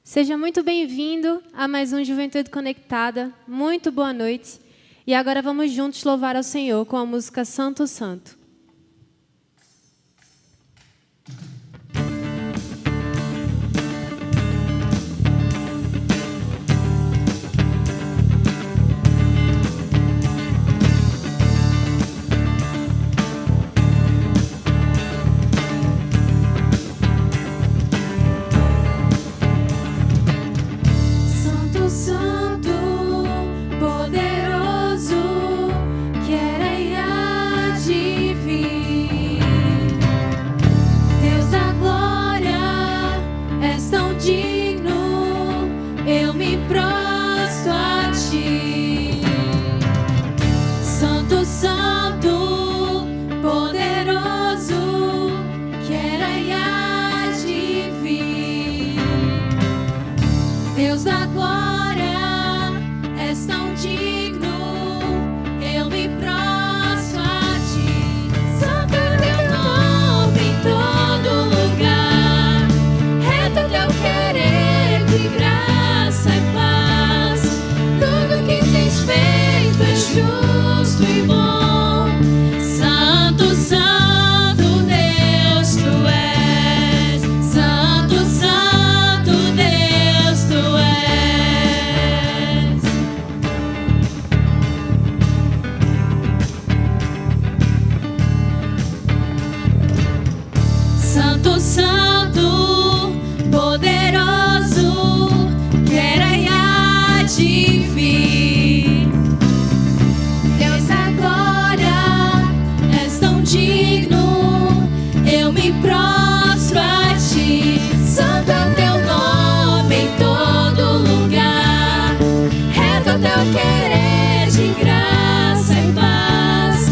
Seja muito bem-vindo a mais um Juventude Conectada. Muito boa noite. E agora vamos juntos louvar ao Senhor com a música Santo, Santo. Deus da glória, és tão digno, eu me prostro a ti. Santo é teu nome em todo lugar, reto teu querer de graça e paz. Tudo que tens feito é justo e bom. Santo, Santo Deus, tu és. Santo, Santo Deus, tu és. Santo, Santo, poderoso, quero e há de vir. Deus da glória, és tão digno, eu me prostro a ti. Santo é o teu nome em todo lugar, reto é o teu querer de graça e paz.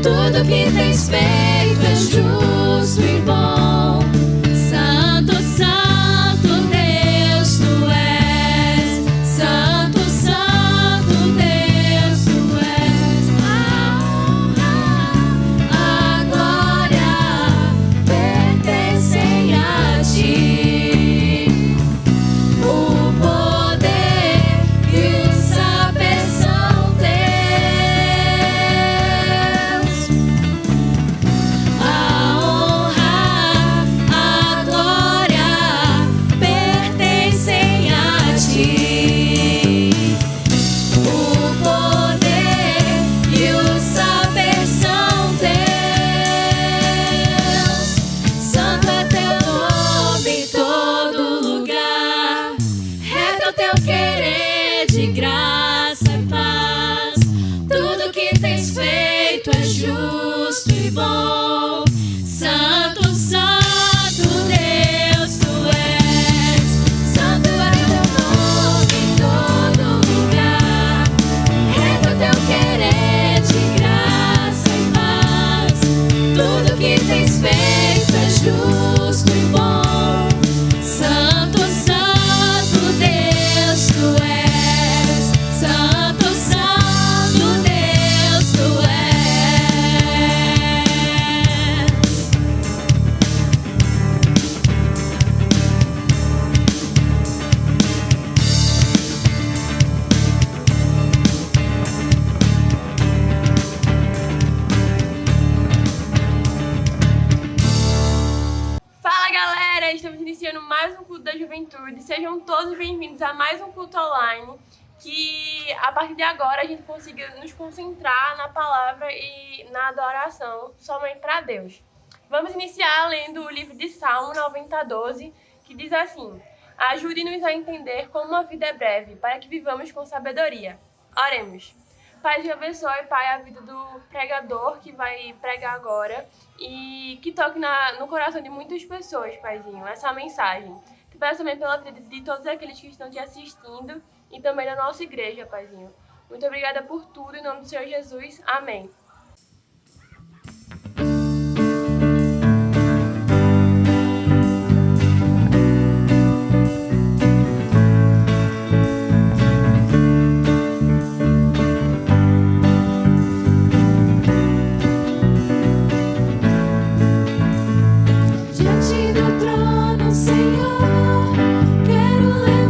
Tudo que tens feito é justo e bom. Santo, Santo Deus, tu és. Santo, Santo Deus, tu és. A honra, a glória pertencem a ti. O poder e o saber são teus. A honra, a glória pertencem a ti. O poder e o saber são teus. Santo é teu nome em todo lugar, reto é o teu querer de graça e paz. Tudo que tens feito é justo e bom. Santo, Santo Deus, tu és. Santo é teu nome em todo lugar, reto é o teu querer de graça e paz. Tudo que tens feito é justo e bom. Santo, Santo Deus, tu és. Santo, Santo Deus, tu és. Fala galera, estamos iniciando mais um culto da juventude. Sejam todos bem-vindos a mais um culto online. Que a partir de agora a gente consiga nos concentrar na palavra e na adoração somente para Deus. Vamos iniciar lendo o livro de Salmo 90:12, que diz assim: ajude-nos a entender como a vida é breve, para que vivamos com sabedoria. Oremos. Pai, te abençoe, Pai, a vida do pregador que vai pregar agora e que toque no coração de muitas pessoas, Paizinho, essa mensagem. Te peço também pela vida de todos aqueles que estão te assistindo e também da nossa igreja, Paizinho. Muito obrigada por tudo, em nome do Senhor Jesus. Amém. Diante do trono, Senhor, quero levar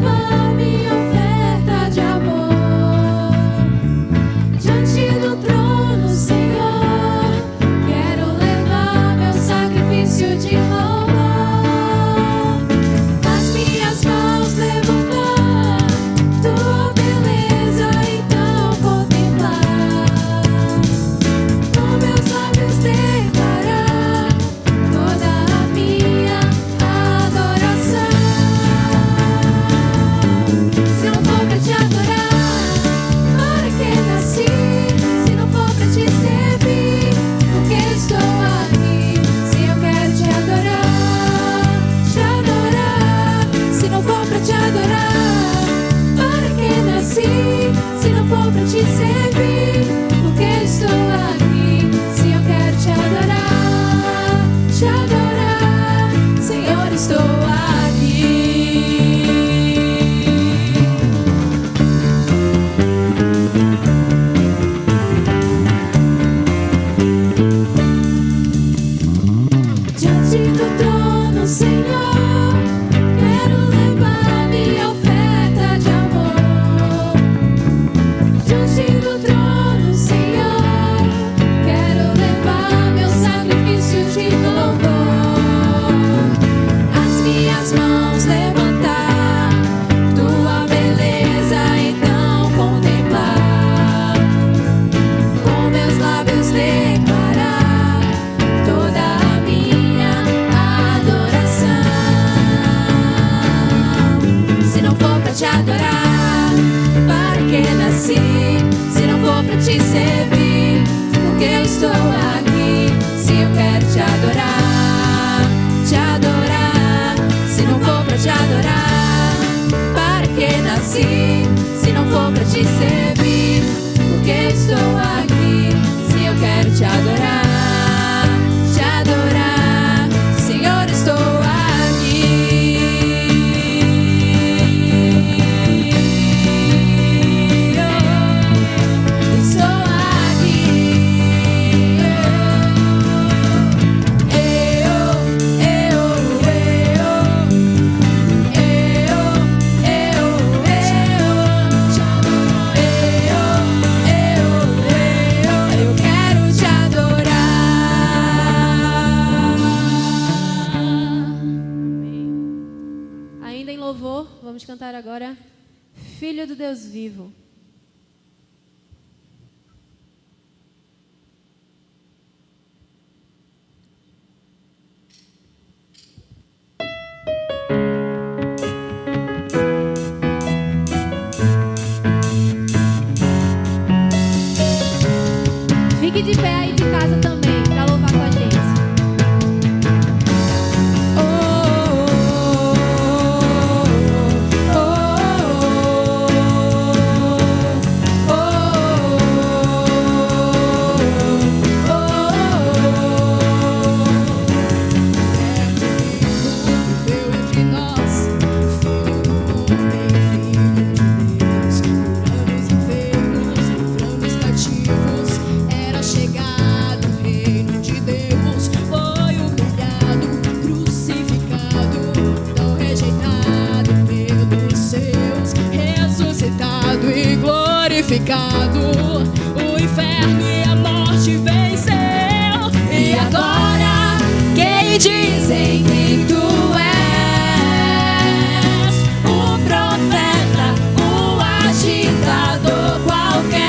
pra te servir, porque eu estou aqui. Se eu quero te adorar, se não for pra te adorar, para que nasci? Se não for pra te servir, porque eu estou aqui. Se eu quero te adorar, Senhor, estou aqui. Estou aqui. Eu quero te adorar. Ainda em louvor, vamos cantar agora Filho do Deus Vivo. Fique de pé aí de casa também, para louvar com a gente. Era chegado o reino de Deus, foi humilhado, crucificado, tão rejeitado pelos seus, ressuscitado e glorificado. O inferno e a morte venceu. E agora quem dizem que tu és? O profeta, o agitador qualquer.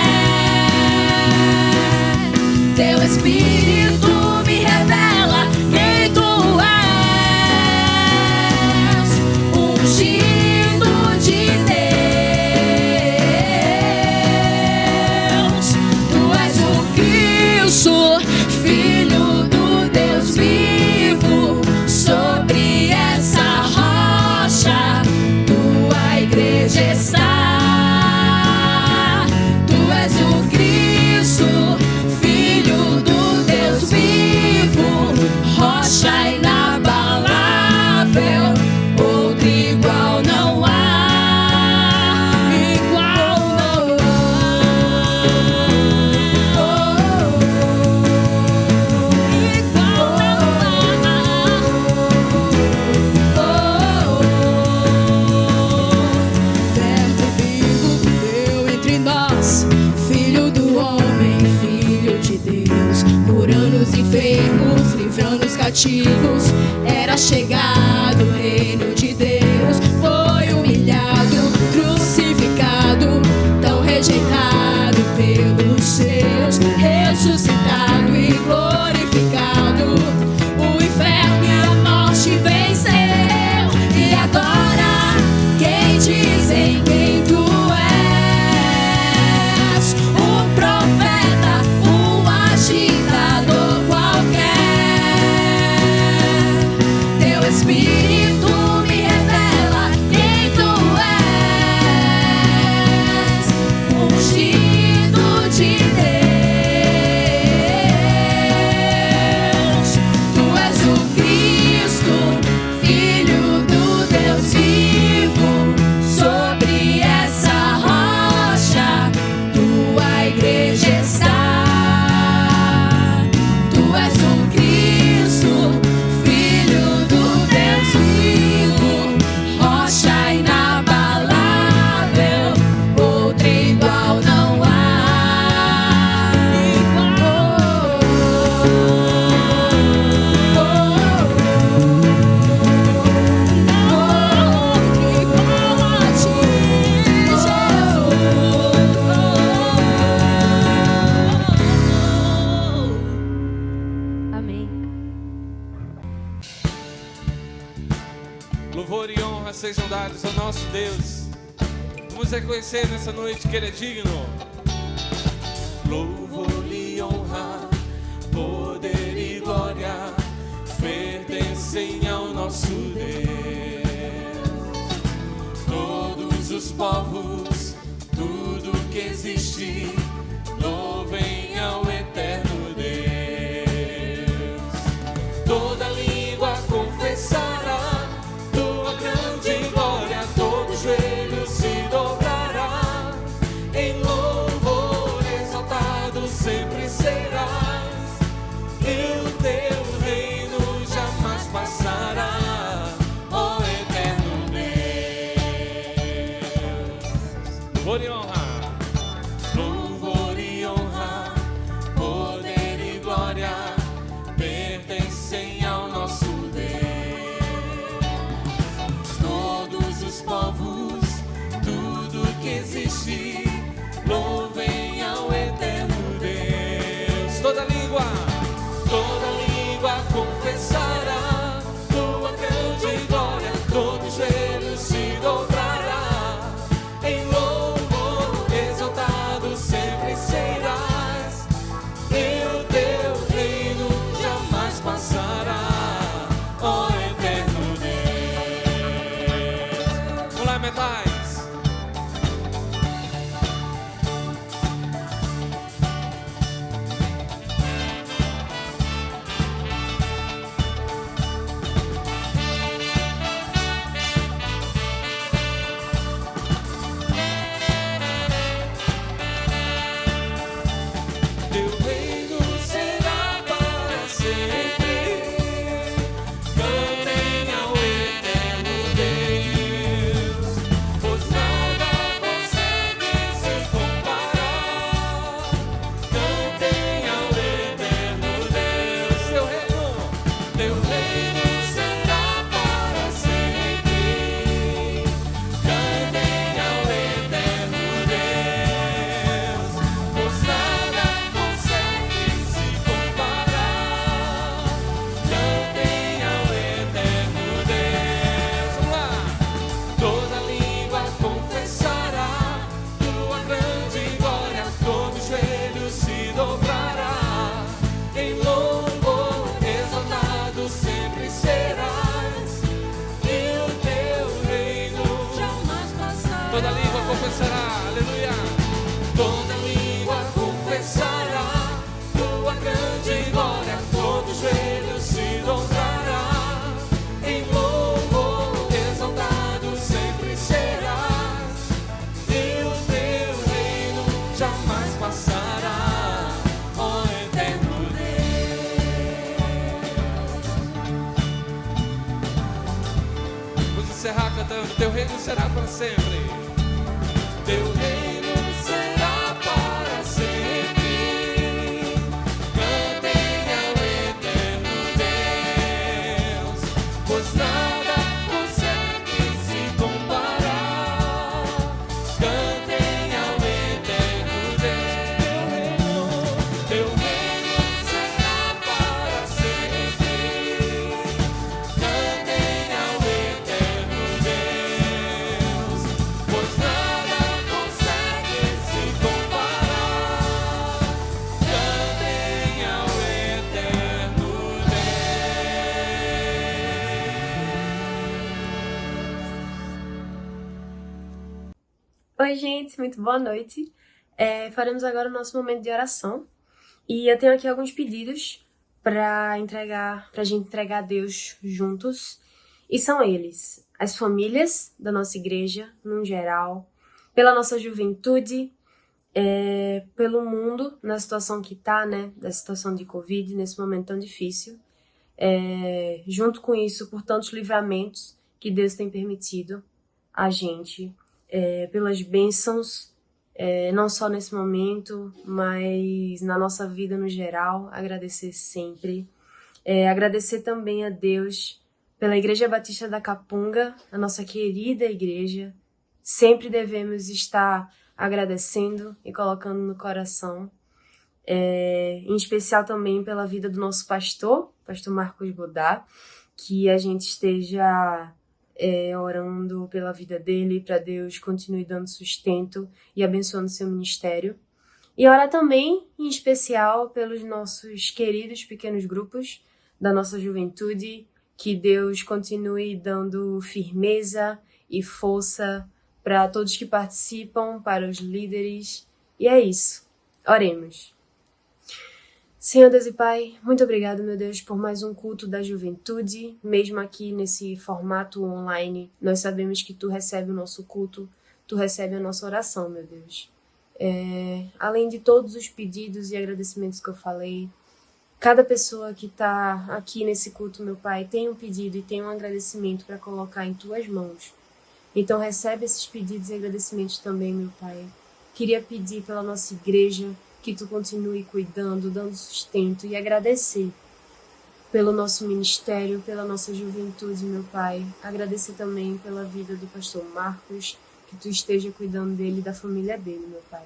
Teu Espírito me revela quem tu és, ungido de Deus. Tu és o Cristo, Filho do Deus vivo. Sobre essa rocha tua igreja está. Tu és o Cristo, Filho do Deus vivo, rocha inabalável, outro igual não há. Igual não há. Igual Verbo vivo viveu entre nós, Filho do homem, Filho de Deus, curando os enfermos, livrando os cativos. Era chegado o reino de Deus, foi humilhado, crucificado, tão rejeitado pelos seus, ressuscitado e glorificado. O inferno e a morte venceu. E agora quem dizem quem tu és? O profeta, o agitador qualquer. Teu Espírito me revela quem tu és, ungido de Deus. Tu és o Cristo, Filho do Deus vivo. Sobre essa rocha tua igreja está. Tu és o Cristo, Filho do Deus vivo, rocha inabalável, outro igual não há. Amém. Louvor e honra sejam dados ao nosso Deus. Vamos reconhecer nessa noite que Ele é digno. louvor e honra, poder e glória pertencem ao nosso Deus. Todos os povos, tudo que existe, louvem ao eterno Deus. Toda língua confessará tua grande glória, todo joelho se dobrará. Em louvor exaltado sempre serás, e o teu reino jamais passará, ó eterno Deus. Louvor e honra, louvor e honra, poder e glória pertencem ao nosso Deus. Todos os povos, tudo que existe, louvem ao eterno Deus. Toda língua confessará tua grande glória, todo joelho se dobrará. Em louvor exaltado sempre serás, e o teu reino jamais passará, ó eterno Deus. Vamos lá, metais. Teu reino será para sempre, cantem ao eterno Deus, pois nada consegue se comparar. Cantem ao eterno Deus. Teu reino será para sempre, cantem ao eterno Deus, pois nada consegue se comparar. Cantem ao eterno Deus. Vamos lá! Toda língua confessará tua grande glória, todo joelho se dobrará. Em louvor exaltado sempre serás, e o teu reino jamais passará. Toda língua confessará, aleluia. Toda língua confessará tua grande glória, todo joelho se dobrará. Em louvor exaltado sempre serás, e o teu reino jamais passará, ó eterno Deus. Vamos encerrar cantando: teu reino será para sempre. Teu reino será para sempre, cantem ao eterno Deus, pois nada consegue se comparar. Cantem ao eterno Deus. Teu reino será para sempre, cantem ao eterno Deus, pois nada consegue se comparar. Cantem ao eterno Oi, gente, muito boa noite. Faremos agora o nosso momento de oração. E eu tenho aqui alguns pedidos para a gente entregar a Deus juntos. E são eles: as famílias da nossa igreja, no geral, pela nossa juventude, pelo mundo, na situação que está, né? Da situação de Covid, nesse momento tão difícil. Junto com isso, por tantos livramentos que Deus tem permitido a gente, pelas bênçãos, não só nesse momento, mas na nossa vida no geral. Agradecer sempre. Agradecer também a Deus pela Igreja Batista da Capunga, a nossa querida igreja. Sempre devemos estar agradecendo e colocando no coração. Em especial também pela vida do nosso pastor Marcos Godá, que a gente esteja orando pela vida dele, para Deus continue dando sustento e abençoando seu ministério. E orar também, em especial, pelos nossos queridos pequenos grupos da nossa juventude, que Deus continue dando firmeza e força para todos que participam, para os líderes. E é isso. Oremos. Senhor Deus e Pai, muito obrigado, meu Deus, por mais um culto da juventude. Mesmo aqui nesse formato online, nós sabemos que Tu recebe o nosso culto, Tu recebe a nossa oração, meu Deus. Além de todos os pedidos e agradecimentos que eu falei, cada pessoa que está aqui nesse culto, meu Pai, tem um pedido e tem um agradecimento para colocar em Tuas mãos. Então recebe esses pedidos e agradecimentos também, meu Pai. Queria pedir pela nossa igreja que Tu continue cuidando, dando sustento, e agradecer pelo nosso ministério, pela nossa juventude, meu Pai. Agradecer também pela vida do pastor Marcos, que Tu esteja cuidando dele e da família dele, meu Pai.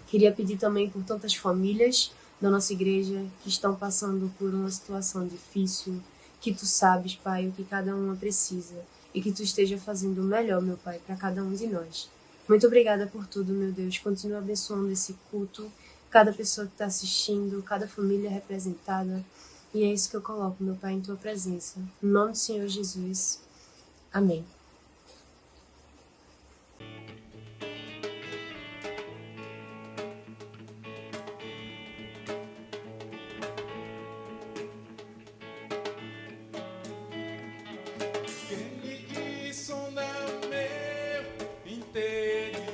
Queria pedir também por tantas famílias da nossa igreja que estão passando por uma situação difícil, que Tu sabes, Pai, o que cada uma precisa, e que Tu esteja fazendo o melhor, meu Pai, para cada um de nós. Muito obrigada por tudo, meu Deus. Continua abençoando esse culto, cada pessoa que está assistindo, cada família representada. E é isso que eu coloco, meu Pai, em Tua presença. Em nome do Senhor Jesus. Amém. Aquele que sonda meu interior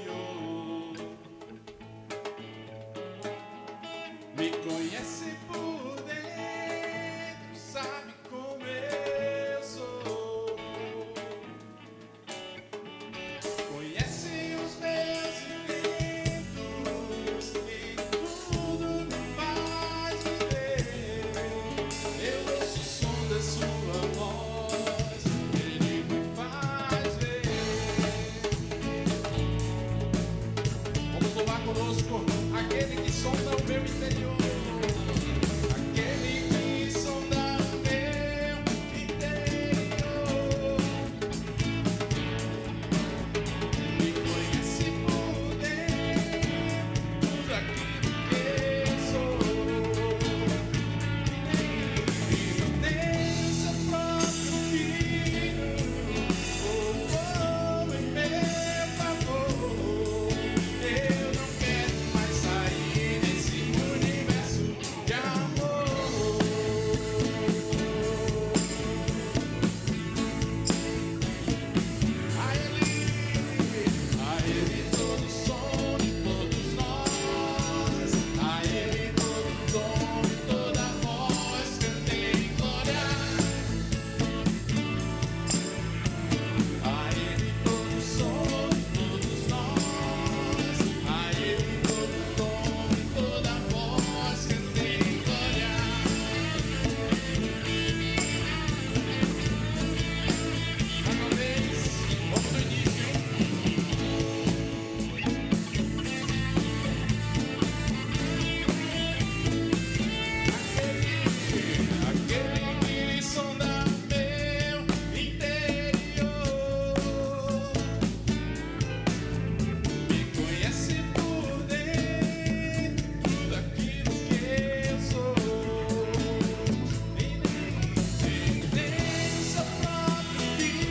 me conhece por dentro, sabe como eu sou. Conhece os meus intentos e tudo me faz viver. Eu ouço o som da sua voz, ele me faz ver. Vamos louvar conosco aquele que sonda o meu interior. Aquele que sonda o meu interior me conhece por dentro, tudo aquilo que eu sou. E tem seu próprio filho, em meu favor. Eu não quero mais sair desse universo de amor. A Ele todo o som de todos nós, a Ele todo o dom e toda a voz, cantem glória. A Ele todo o som de todos nós, a Ele todo o dom e toda a voz, cantem glória. Mais uma vez, vamos no início. Aquele que sonda meu interior me conhece por dentro, tudo aquilo que eu sou. E tem seu próprio filho,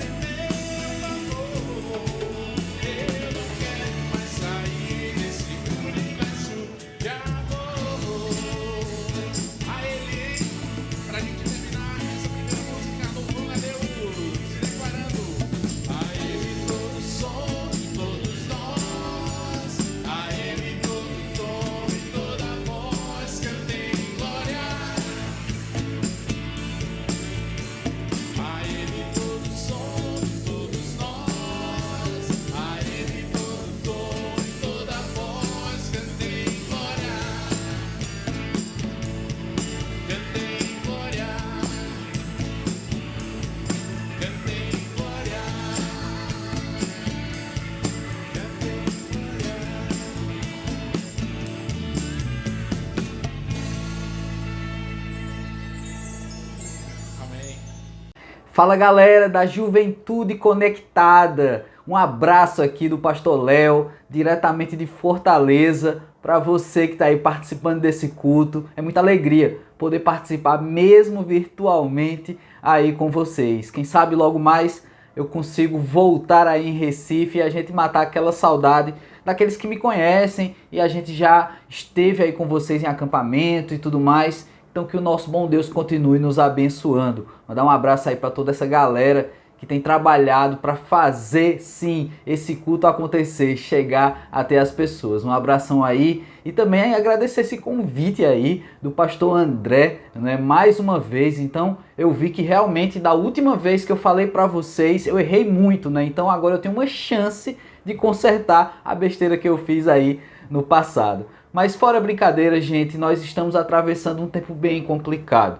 em meu favor. Eu não quero mais sair desse universo de amor. A Ele, pra gente terminar essa primeira música, louvando a Deus e declarando: a Ele todo o som de todos nós, a Ele todo o dom e toda a voz, cantem glória. A Ele todo o som de todos nós, a Ele todo o dom e toda a voz, cantem glória. Cantem glória. Cantem glória. Cantem glória. Amém. Fala galera da Juventude Conectada, Um abraço aqui do Pastor Léo, diretamente de Fortaleza, para você que está aí participando desse culto. É muita alegria poder participar, mesmo virtualmente, aí com vocês. Quem sabe logo mais eu consigo voltar aí em Recife e a gente matar aquela saudade daqueles que me conhecem e a gente já esteve aí com vocês em acampamento e tudo mais. Então que o nosso bom Deus continue nos abençoando. Mandar um abraço aí para toda essa galera que tem trabalhado para fazer, sim, esse culto acontecer, chegar até as pessoas. Um abração aí e também agradecer esse convite aí do pastor André, né, mais uma vez. Então eu vi que realmente da última vez que eu falei para vocês, eu errei muito, né? Então agora eu tenho uma chance de consertar a besteira que eu fiz aí no passado. Mas fora brincadeira, gente, nós estamos atravessando um tempo bem complicado.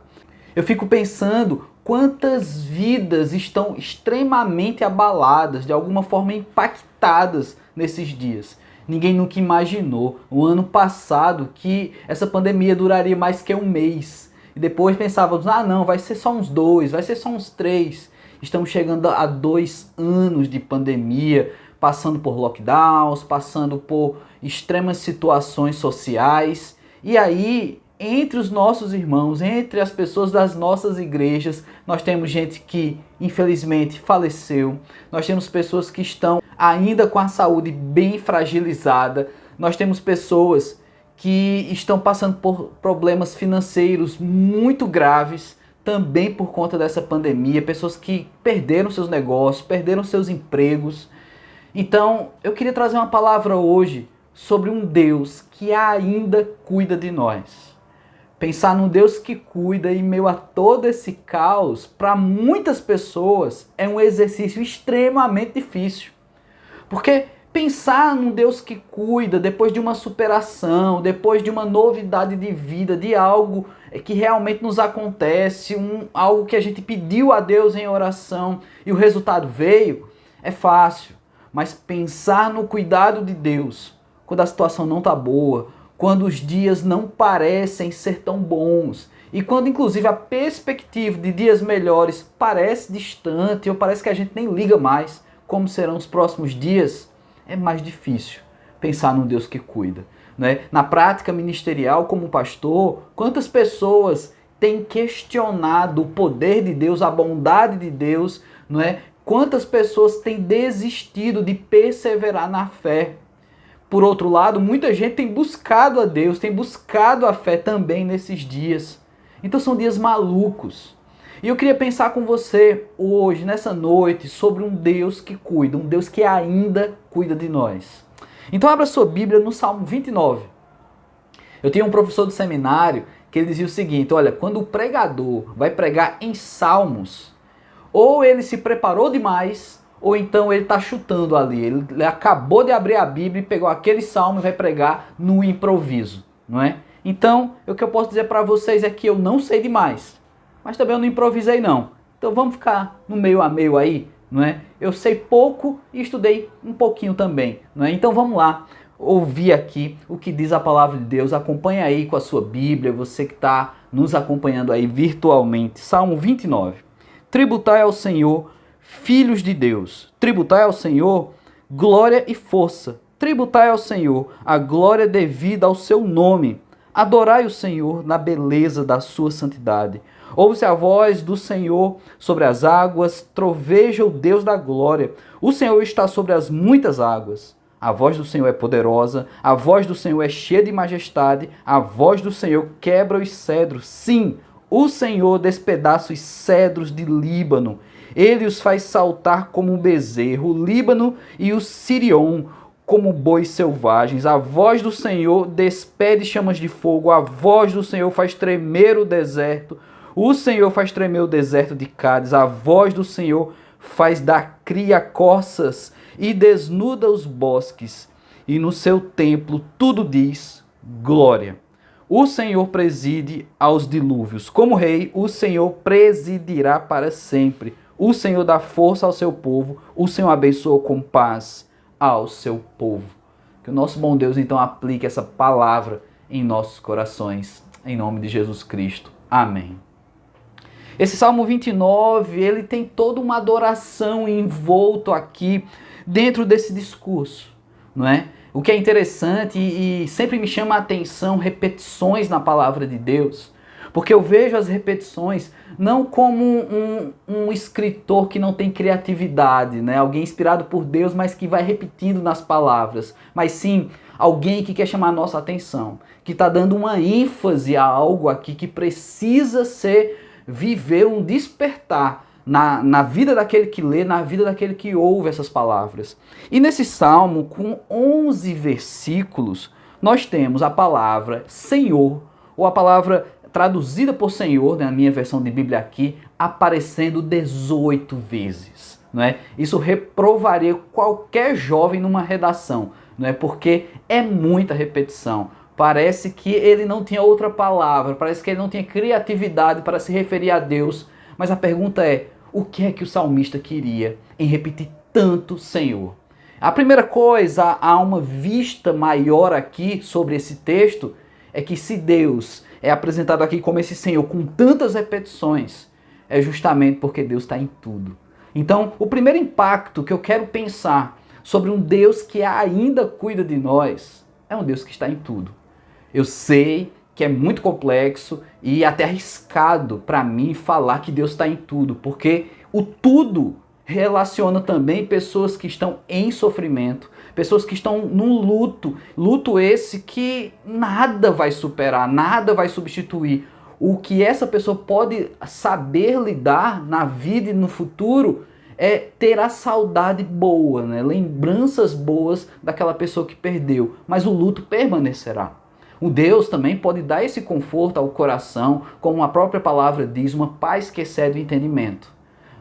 Eu fico pensando quantas vidas estão extremamente abaladas, de alguma forma impactadas nesses dias. Ninguém nunca imaginou, o ano passado, que essa pandemia duraria mais que um mês. E depois pensávamos, não, vai ser só uns 2, vai ser só uns 3. Estamos chegando a 2 anos de pandemia, passando por lockdowns, passando por extremas situações sociais. E aí, entre os nossos irmãos, entre as pessoas das nossas igrejas, nós temos gente que infelizmente faleceu, nós temos pessoas que estão ainda com a saúde bem fragilizada, nós temos pessoas que estão passando por problemas financeiros muito graves, também por conta dessa pandemia, pessoas que perderam seus negócios, perderam seus empregos. Então, eu queria trazer uma palavra hoje sobre um Deus que ainda cuida de nós. Pensar num Deus que cuida em meio a todo esse caos, para muitas pessoas, é um exercício extremamente difícil. Porque pensar num Deus que cuida depois de uma superação, depois de uma novidade de vida, de algo que realmente nos acontece, algo que a gente pediu a Deus em oração e o resultado veio, é fácil. Mas pensar no cuidado de Deus, quando a situação não está boa, quando os dias não parecem ser tão bons, e quando inclusive a perspectiva de dias melhores parece distante, ou parece que a gente nem liga mais como serão os próximos dias, é mais difícil pensar num Deus que cuida, né? Na prática ministerial, como pastor, quantas pessoas têm questionado o poder de Deus, a bondade de Deus, não é? Quantas pessoas têm desistido de perseverar na fé? Por outro lado, muita gente tem buscado a Deus, tem buscado a fé também nesses dias. Então são dias malucos. E eu queria pensar com você hoje, nessa noite, sobre um Deus que cuida, um Deus que ainda cuida de nós. Então abra sua Bíblia no Salmo 29. Eu tinha um professor do seminário que ele dizia o seguinte, olha, quando o pregador vai pregar em salmos, ou ele se preparou demais, ou então ele está chutando ali. Ele acabou de abrir a Bíblia e pegou aquele salmo e vai pregar no improviso, não é? Então, o que eu posso dizer para vocês é que eu não sei demais, mas também eu não improvisei não. Então vamos ficar no meio a meio aí, não é? Eu sei pouco e estudei um pouquinho também, não é? Então vamos lá, ouvir aqui o que diz a palavra de Deus. Acompanha aí com a sua Bíblia, você que está nos acompanhando aí virtualmente. Salmo 29. Tributai ao Senhor, filhos de Deus, tributai ao Senhor glória e força, tributai ao Senhor a glória devida ao seu nome, adorai o Senhor na beleza da sua santidade. Ouve-se a voz do Senhor sobre as águas, troveja o Deus da glória, o Senhor está sobre as muitas águas. A voz do Senhor é poderosa, a voz do Senhor é cheia de majestade, a voz do Senhor quebra os cedros. Sim, o Senhor despedaça os cedros de Líbano. Ele os faz saltar como um bezerro, o Líbano e o Sirion como bois selvagens. A voz do Senhor despede chamas de fogo, a voz do Senhor faz tremer o deserto. O Senhor faz tremer o deserto de Cádiz, a voz do Senhor faz dar cria corças e desnuda os bosques. E no seu templo tudo diz glória. O Senhor preside aos dilúvios. Como rei, o Senhor presidirá para sempre. O Senhor dá força ao seu povo. O Senhor abençoa com paz ao seu povo. Que o nosso bom Deus então aplique essa palavra em nossos corações. Em nome de Jesus Cristo. Amém. Esse Salmo 29, ele tem toda uma adoração envolto aqui dentro desse discurso, não é? O que é interessante e sempre me chama a atenção repetições na palavra de Deus, porque eu vejo as repetições não como um escritor que não tem criatividade, né? Alguém inspirado por Deus, mas que vai repetindo nas palavras, mas sim alguém que quer chamar a nossa atenção, que está dando uma ênfase a algo aqui que precisa viver um despertar na vida daquele que lê, na vida daquele que ouve essas palavras. E nesse salmo, com 11 versículos, nós temos a palavra Senhor, ou a palavra traduzida por Senhor, na minha versão de Bíblia aqui, aparecendo 18 vezes. Não é? Isso reprovaria qualquer jovem numa redação, não é? Porque é muita repetição. Parece que ele não tinha outra palavra, parece que ele não tinha criatividade para se referir a Deus. Mas a pergunta é, o que é que o salmista queria em repetir tanto Senhor? A primeira coisa, há uma vista maior aqui sobre esse texto, é que se Deus é apresentado aqui como esse Senhor com tantas repetições, é justamente porque Deus está em tudo. Então, o primeiro impacto que eu quero pensar sobre um Deus que ainda cuida de nós, é um Deus que está em tudo. Eu sei que é muito complexo e até arriscado para mim falar que Deus está em tudo, porque o tudo relaciona também pessoas que estão em sofrimento, pessoas que estão num luto esse que nada vai superar, nada vai substituir. O que essa pessoa pode saber lidar na vida e no futuro é ter a saudade boa, né? Lembranças boas daquela pessoa que perdeu, mas o luto permanecerá. O Deus também pode dar esse conforto ao coração, como a própria palavra diz, uma paz que excede o entendimento.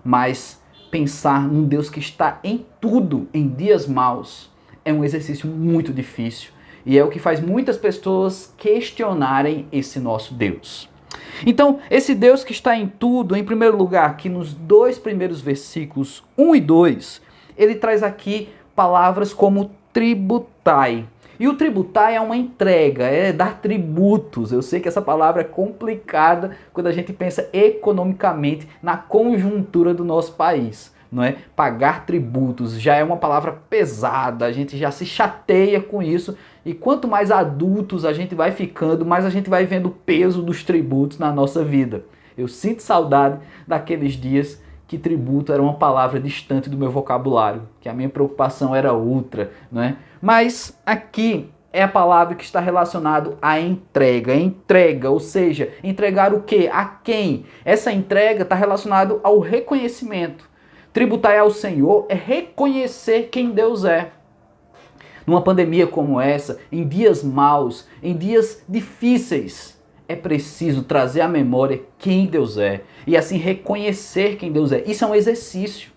Mas pensar num Deus que está em tudo, em dias maus, é um exercício muito difícil. E é o que faz muitas pessoas questionarem esse nosso Deus. Então, esse Deus que está em tudo, em primeiro lugar, aqui nos 2 primeiros versículos, 1 e 2, ele traz aqui palavras como tributai. E o tributar é uma entrega, é dar tributos. Eu sei que essa palavra é complicada quando a gente pensa economicamente na conjuntura do nosso país, não é? Pagar tributos já é uma palavra pesada, a gente já se chateia com isso. E quanto mais adultos a gente vai ficando, mais a gente vai vendo o peso dos tributos na nossa vida. Eu sinto saudade daqueles dias que tributo era uma palavra distante do meu vocabulário, que a minha preocupação era outra, não é? Mas aqui é a palavra que está relacionada à entrega, ou seja, entregar o quê? A quem? Essa entrega está relacionada ao reconhecimento. Tributar ao Senhor é reconhecer quem Deus é. Numa pandemia como essa, em dias maus, em dias difíceis, é preciso trazer à memória quem Deus é e assim reconhecer quem Deus é. Isso é um exercício.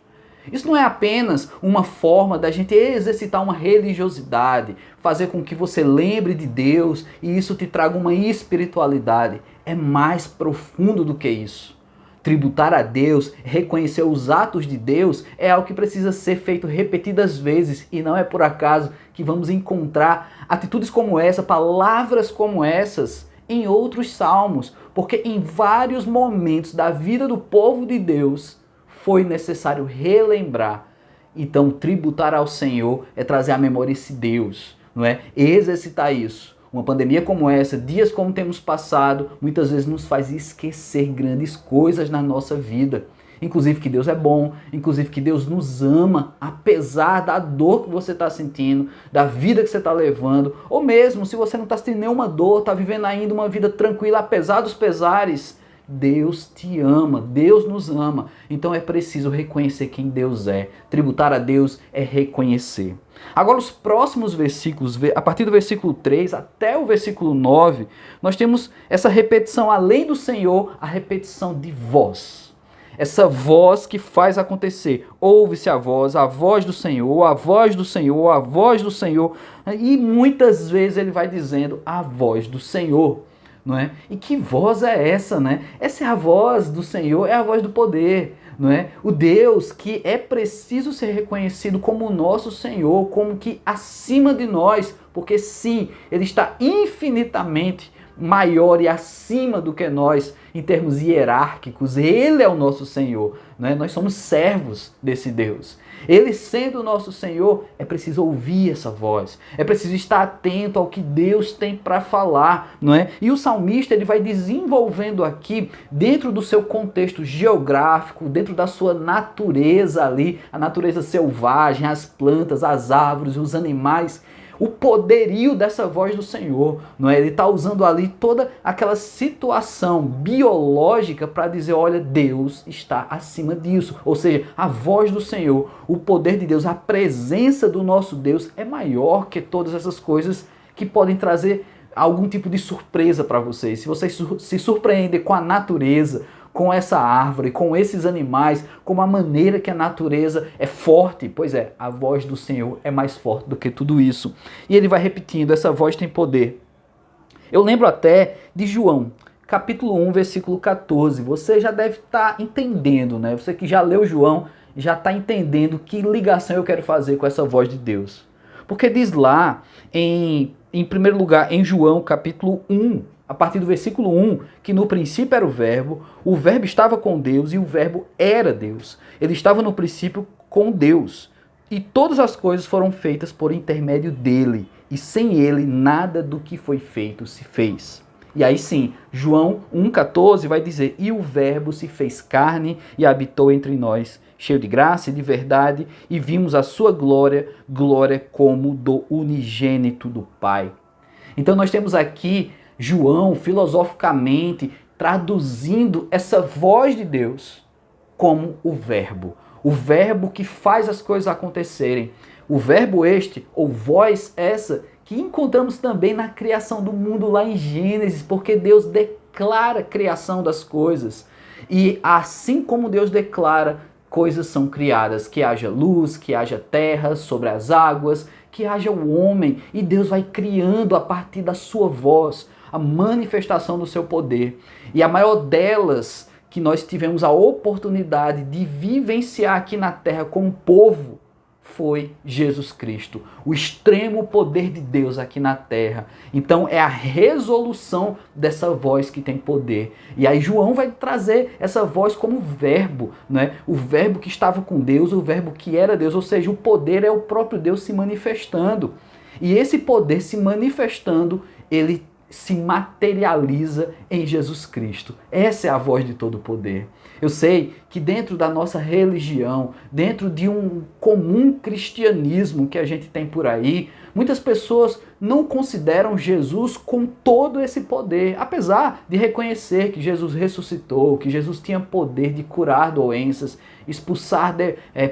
Isso não é apenas uma forma da gente exercitar uma religiosidade, fazer com que você lembre de Deus e isso te traga uma espiritualidade. É mais profundo do que isso. Tributar a Deus, reconhecer os atos de Deus é algo que precisa ser feito repetidas vezes e não é por acaso que vamos encontrar atitudes como essa, palavras como essas em outros salmos, porque em vários momentos da vida do povo de Deus foi necessário relembrar. Então, tributar ao Senhor é trazer à memória esse Deus, não é? Exercitar isso. Uma pandemia como essa, dias como temos passado, muitas vezes nos faz esquecer grandes coisas na nossa vida. Inclusive que Deus é bom, inclusive que Deus nos ama, apesar da dor que você está sentindo, da vida que você está levando, ou mesmo se você não está sentindo nenhuma dor, está vivendo ainda uma vida tranquila, apesar dos pesares, Deus te ama, Deus nos ama. Então é preciso reconhecer quem Deus é. Tributar a Deus é reconhecer. Agora os próximos versículos, a partir do versículo 3 até o versículo 9, nós temos essa repetição, além do Senhor, a repetição de voz. Essa voz que faz acontecer. Ouve-se a voz do Senhor, a voz do Senhor, a voz do Senhor. E muitas vezes ele vai dizendo a voz do Senhor. Não é? E que voz é essa, né? Essa é a voz do Senhor, é a voz do poder, não é? O Deus que é preciso ser reconhecido como o nosso Senhor, como que acima de nós, porque sim, Ele está infinitamente maior e acima do que nós em termos hierárquicos. Ele é o nosso Senhor, não é? Nós somos servos desse Deus. Ele sendo o nosso Senhor, é preciso ouvir essa voz. É preciso estar atento ao que Deus tem para falar, não é? E o salmista, ele vai desenvolvendo aqui, dentro do seu contexto geográfico, dentro da sua natureza ali, a natureza selvagem, as plantas, as árvores, os animais, o poderio dessa voz do Senhor, não é? Ele está usando ali toda aquela situação biológica para dizer, olha, Deus está acima disso. Ou seja, a voz do Senhor, o poder de Deus, a presença do nosso Deus é maior que todas essas coisas que podem trazer algum tipo de surpresa para vocês. Se vocês se surpreendem com a natureza, com essa árvore, com esses animais, com a maneira que a natureza é forte, pois é, a voz do Senhor é mais forte do que tudo isso. E ele vai repetindo, essa voz tem poder. Eu lembro até de João, capítulo 1, versículo 14. Você já deve estar entendendo, né? Você que já leu João, já está entendendo que ligação eu quero fazer com essa voz de Deus. Porque diz lá, em primeiro lugar, em João, capítulo 1, a partir do versículo 1, que no princípio era o verbo estava com Deus e o verbo era Deus. Ele estava no princípio com Deus. E todas as coisas foram feitas por intermédio dele. E sem ele, nada do que foi feito se fez. E aí sim, João 1,14 vai dizer, e o verbo se fez carne e habitou entre nós, cheio de graça e de verdade, e vimos a sua glória, glória como do unigênito do Pai. Então nós temos aqui João, filosoficamente, traduzindo essa voz de Deus como o verbo que faz as coisas acontecerem. O verbo este, ou voz essa, que encontramos também na criação do mundo lá em Gênesis, porque Deus declara a criação das coisas. E assim como Deus declara, coisas são criadas, que haja luz, que haja terra sobre as águas, que haja o homem, e Deus vai criando a partir da sua voz, a manifestação do seu poder. E a maior delas que nós tivemos a oportunidade de vivenciar aqui na terra como povo foi Jesus Cristo, o extremo poder de Deus aqui na terra. Então é a resolução dessa voz que tem poder. E aí João vai trazer essa voz como verbo, né? O verbo que estava com Deus, o verbo que era Deus, ou seja, o poder é o próprio Deus se manifestando. E esse poder se manifestando, ele se materializa em Jesus Cristo. Essa é a voz de todo o poder. Eu sei que dentro da nossa religião, dentro de um comum cristianismo que a gente tem por aí, muitas pessoas não consideram Jesus com todo esse poder, apesar de reconhecer que Jesus ressuscitou, que Jesus tinha poder de curar doenças, expulsar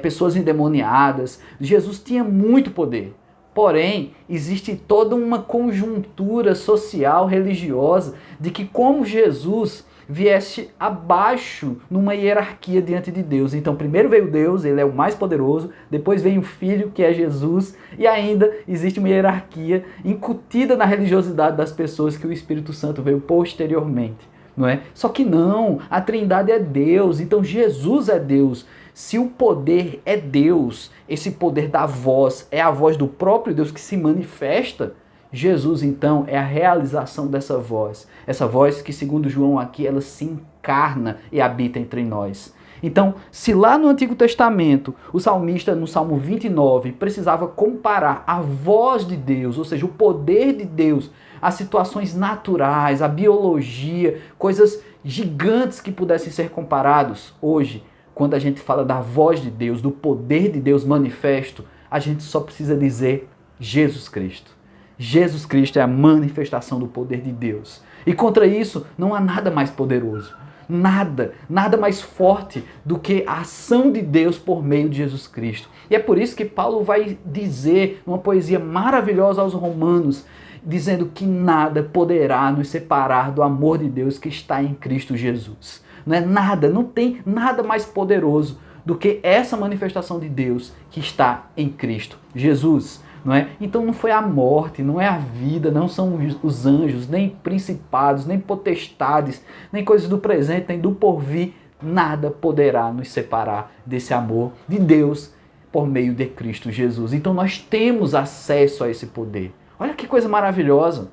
pessoas endemoniadas. Jesus tinha muito poder. Porém, existe toda uma conjuntura social, religiosa, de que como Jesus viesse abaixo numa hierarquia diante de Deus. Então, primeiro veio Deus, ele é o mais poderoso, depois vem o Filho, que é Jesus, e ainda existe uma hierarquia incutida na religiosidade das pessoas que o Espírito Santo veio posteriormente, não é? Só que não, a Trindade é Deus, então Jesus é Deus. Se o poder é Deus, esse poder da voz é a voz do próprio Deus que se manifesta, Jesus então é a realização dessa voz. Essa voz que, segundo João aqui, ela se encarna e habita entre nós. Então, se lá no Antigo Testamento, o salmista no Salmo 29 precisava comparar a voz de Deus, ou seja, o poder de Deus, as situações naturais, a biologia, coisas gigantes que pudessem ser comparados, hoje, quando a gente fala da voz de Deus, do poder de Deus manifesto, a gente só precisa dizer Jesus Cristo. Jesus Cristo é a manifestação do poder de Deus. E contra isso, não há nada mais poderoso. Nada mais forte do que a ação de Deus por meio de Jesus Cristo. E é por isso que Paulo vai dizer, numa poesia maravilhosa aos Romanos, dizendo que nada poderá nos separar do amor de Deus que está em Cristo Jesus. Não é nada, não tem nada mais poderoso do que essa manifestação de Deus que está em Cristo Jesus, não é? Então não foi a morte, não é a vida, não são os anjos, nem principados, nem potestades, nem coisas do presente, nem do porvir, nada poderá nos separar desse amor de Deus por meio de Cristo Jesus. Então nós temos acesso a esse poder. Olha que coisa maravilhosa.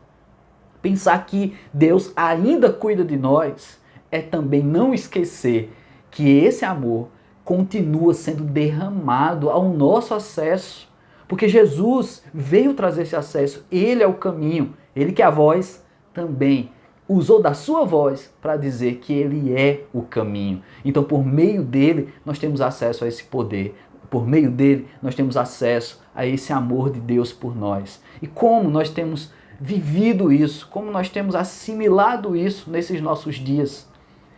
Pensar que Deus ainda cuida de nós é também não esquecer que esse amor continua sendo derramado ao nosso acesso. Porque Jesus veio trazer esse acesso, Ele é o caminho, Ele que é a voz também usou da sua voz para dizer que Ele é o caminho. Então, por meio dele, nós temos acesso a esse poder. Por meio dele, nós temos acesso a esse amor de Deus por nós. E como nós temos vivido isso, como nós temos assimilado isso nesses nossos dias?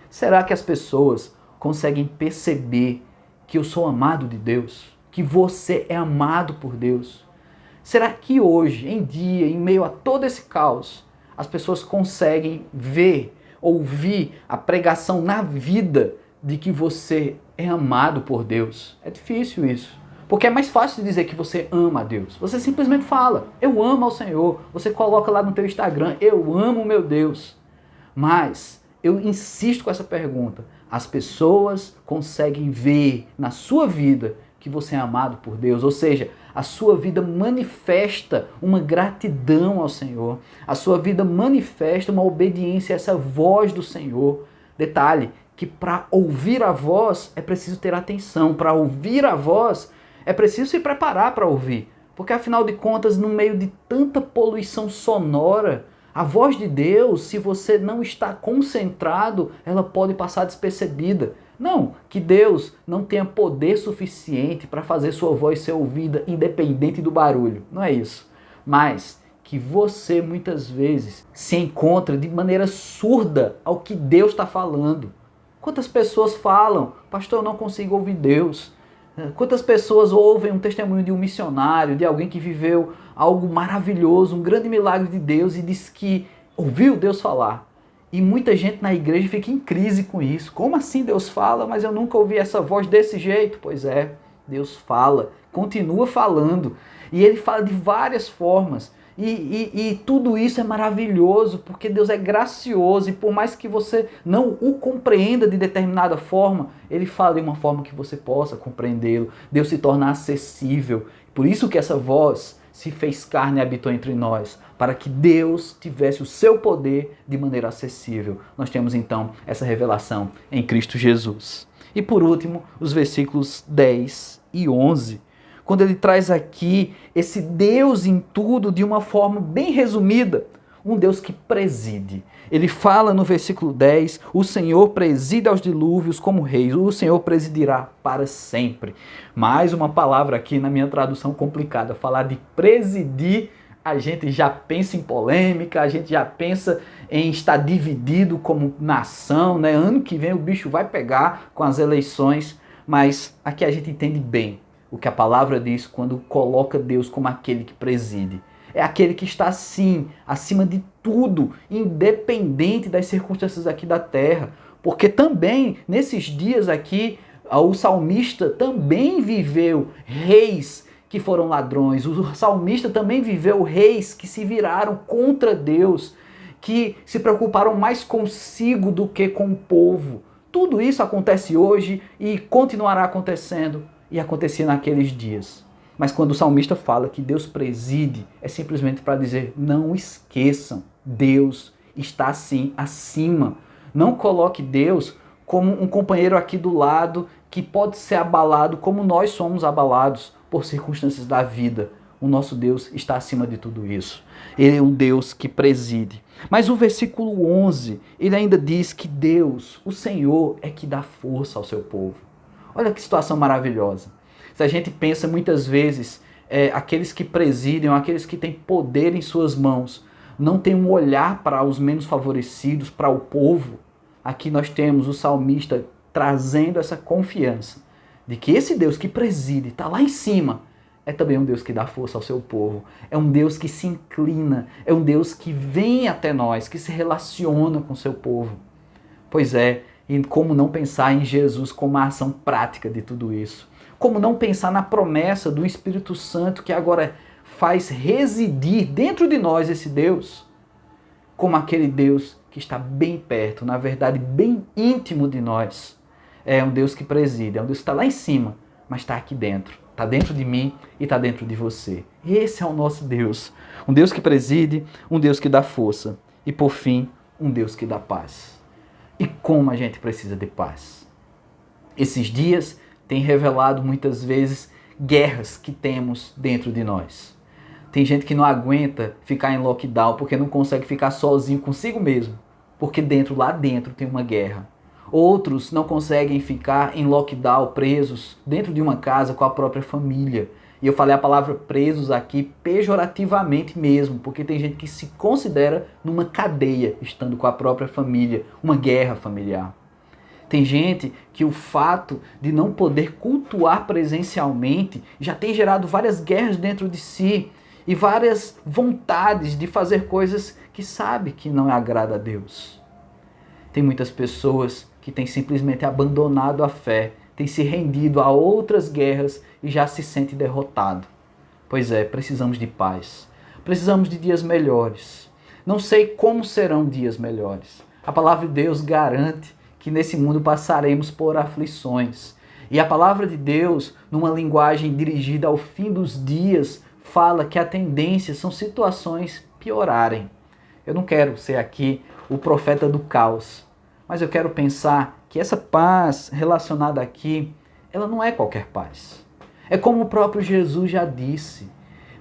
Será que as pessoas conseguem perceber que eu sou amado de Deus? Que você é amado por Deus? Será que hoje, em dia, em meio a todo esse caos, as pessoas conseguem ver, ouvir a pregação na vida de que você é amado por Deus? É difícil isso. Porque é mais fácil de dizer que você ama a Deus. Você simplesmente fala, eu amo ao Senhor. Você coloca lá no teu Instagram, eu amo o meu Deus. Mas eu insisto com essa pergunta. As pessoas conseguem ver na sua vida que você é amado por Deus? Ou seja, a sua vida manifesta uma gratidão ao Senhor. A sua vida manifesta uma obediência a essa voz do Senhor. Detalhe, que para ouvir a voz é preciso ter atenção. Para ouvir a voz é preciso se preparar para ouvir. Porque afinal de contas, no meio de tanta poluição sonora, a voz de Deus, se você não está concentrado, ela pode passar despercebida. Não que Deus não tenha poder suficiente para fazer sua voz ser ouvida independente do barulho. Não é isso. Mas que você muitas vezes se encontra de maneira surda ao que Deus está falando. Quantas pessoas falam, pastor, eu não consigo ouvir Deus. Quantas pessoas ouvem um testemunho de um missionário, de alguém que viveu algo maravilhoso, um grande milagre de Deus e diz que ouviu Deus falar. E muita gente na igreja fica em crise com isso. Como assim Deus fala, mas eu nunca ouvi essa voz desse jeito? Pois é, Deus fala, continua falando. E Ele fala de várias formas. E tudo isso é maravilhoso, porque Deus é gracioso. E por mais que você não o compreenda de determinada forma, Ele fala de uma forma que você possa compreendê-lo. Deus se torna acessível. Por isso que essa voz se fez carne e habitou entre nós, para que Deus tivesse o seu poder de maneira acessível. Nós temos então essa revelação em Cristo Jesus. E por último, os versículos 10 e 11, quando ele traz aqui esse Deus em tudo de uma forma bem resumida, um Deus que preside. Ele fala no versículo 10, o Senhor preside aos dilúvios como rei, o Senhor presidirá para sempre. Mais uma palavra aqui na minha tradução complicada, falar de presidir, a gente já pensa em polêmica, a gente já pensa em estar dividido como nação, né? Ano que vem o bicho vai pegar com as eleições, mas aqui a gente entende bem o que a palavra diz quando coloca Deus como aquele que preside. É aquele que está sim, acima de tudo, independente das circunstâncias aqui da terra. Porque também, nesses dias aqui, o salmista também viveu reis que foram ladrões. O salmista também viveu reis que se viraram contra Deus, que se preocuparam mais consigo do que com o povo. Tudo isso acontece hoje e continuará acontecendo. E acontecia naqueles dias. Mas quando o salmista fala que Deus preside, é simplesmente para dizer, não esqueçam, Deus está sim acima. Não coloque Deus como um companheiro aqui do lado que pode ser abalado como nós somos abalados por circunstâncias da vida. O nosso Deus está acima de tudo isso. Ele é um Deus que preside. Mas o versículo 11, ele ainda diz que Deus, o Senhor, é que dá força ao seu povo. Olha que situação maravilhosa. Se a gente pensa muitas vezes, aqueles que presidem, aqueles que têm poder em suas mãos, não têm um olhar para os menos favorecidos, para o povo. Aqui nós temos o salmista trazendo essa confiança de que esse Deus que preside, está lá em cima, é também um Deus que dá força ao seu povo. É um Deus que se inclina, é um Deus que vem até nós, que se relaciona com o seu povo. Pois é, e como não pensar em Jesus como a ação prática de tudo isso? Como não pensar na promessa do Espírito Santo que agora faz residir dentro de nós esse Deus? Como aquele Deus que está bem perto, na verdade bem íntimo de nós. É um Deus que preside, é um Deus que está lá em cima, mas está aqui dentro. Está dentro de mim e está dentro de você. Esse é o nosso Deus. Um Deus que preside, um Deus que dá força. E por fim, um Deus que dá paz. E como a gente precisa de paz. Esses dias tem revelado muitas vezes guerras que temos dentro de nós. Tem gente que não aguenta ficar em lockdown porque não consegue ficar sozinho consigo mesmo, porque lá dentro tem uma guerra. Outros não conseguem ficar em lockdown presos dentro de uma casa com a própria família. E eu falei a palavra presos aqui pejorativamente mesmo, porque tem gente que se considera numa cadeia estando com a própria família, uma guerra familiar. Tem gente que o fato de não poder cultuar presencialmente já tem gerado várias guerras dentro de si e várias vontades de fazer coisas que sabe que não agrada a Deus. Tem muitas pessoas que têm simplesmente abandonado a fé, têm se rendido a outras guerras e já se sente derrotado. Pois é, precisamos de paz. Precisamos de dias melhores. Não sei como serão dias melhores. A palavra de Deus garante que nesse mundo passaremos por aflições. E a palavra de Deus, numa linguagem dirigida ao fim dos dias, fala que a tendência são situações piorarem. Eu não quero ser aqui o profeta do caos, mas eu quero pensar que essa paz relacionada aqui, ela não é qualquer paz. É como o próprio Jesus já disse.